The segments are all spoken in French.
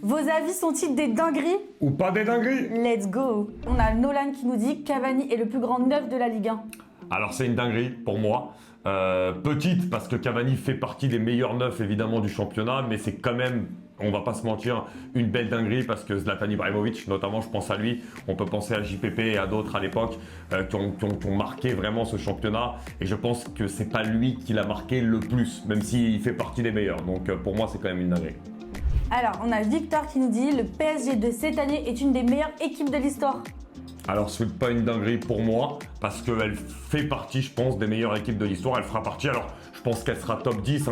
Vos avis sont-ils des dingueries? Ou pas des dingueries? Let's go! On a Nolan qui nous dit Cavani est le plus grand neuf de la Ligue 1. Alors c'est une dinguerie pour moi. Petite parce que Cavani fait partie des meilleurs neufs évidemment du championnat, mais c'est quand même, on va pas se mentir, une belle dinguerie parce que Zlatan Ibrahimovic, notamment je pense à lui, on peut penser à JPP et à d'autres à l'époque qui ont marqué vraiment ce championnat, et je pense que c'est pas lui qui l'a marqué le plus, même s'il fait partie des meilleurs, donc pour moi c'est quand même une dinguerie. Alors, on a Victor qui nous dit le PSG de cette année est une des meilleures équipes de l'histoire. Alors c'est pas une dinguerie pour moi, parce qu'elle fait partie, je pense, des meilleures équipes de l'histoire. Elle fera partie, alors je pense qu'elle sera top 10,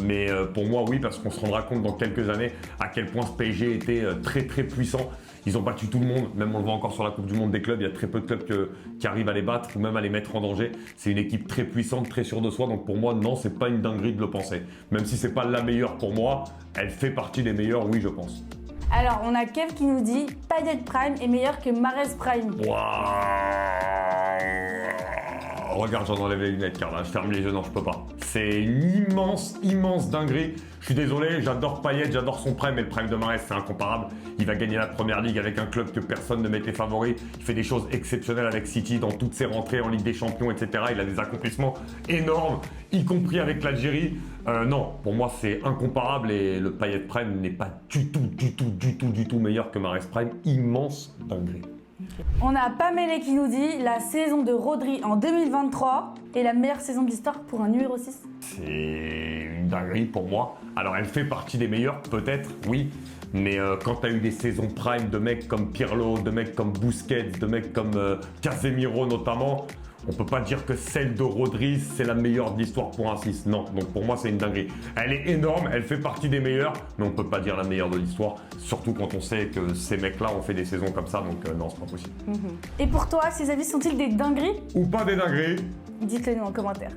mais pour moi oui, parce qu'on se rendra compte dans quelques années à quel point ce PSG était très très puissant. Ils ont battu tout le monde, même on le voit encore sur la Coupe du Monde des clubs, il y a très peu de clubs qui arrivent à les battre ou même à les mettre en danger. C'est une équipe très puissante, très sûre de soi, donc pour moi non, c'est pas une dinguerie de le penser. Même si c'est pas la meilleure pour moi, elle fait partie des meilleures, oui je pense. Alors, on a Kev qui nous dit Payet Prime est meilleur que Mahrez Prime. Regarde, j'en enlève les lunettes, car là, je ferme les yeux, non, je peux pas. C'est une immense dinguerie. Je suis désolé, j'adore Payet, j'adore son prime, mais le prime de Mahrez, c'est incomparable. Il va gagner la première ligue avec un club que personne ne mettait favori. Il fait des choses exceptionnelles avec City dans toutes ses rentrées en Ligue des Champions, etc. Il a des accomplissements énormes, y compris avec l'Algérie. Non, pour moi, c'est incomparable et le Payet prime n'est pas du tout meilleur que Mahrez prime. Immense dinguerie. On a Pamela qui nous dit la saison de Rodri en 2023 est la meilleure saison de l'histoire pour un numéro 6. C'est une dinguerie pour moi. Alors elle fait partie des meilleures, peut-être, oui. Mais quand tu as eu des saisons prime de mecs comme Pirlo, de mecs comme Busquets, de mecs comme Casemiro notamment, on peut pas dire que celle de Rodri c'est la meilleure de l'histoire pour un 6. Non, donc pour moi c'est une dinguerie. Elle est énorme, elle fait partie des meilleures, mais on peut pas dire la meilleure de l'histoire. Surtout quand on sait que ces mecs-là ont fait des saisons comme ça, donc non, c'est pas possible. Et pour toi, ces avis sont-ils des dingueries? Ou pas des dingueries? Dites-le nous en commentaire.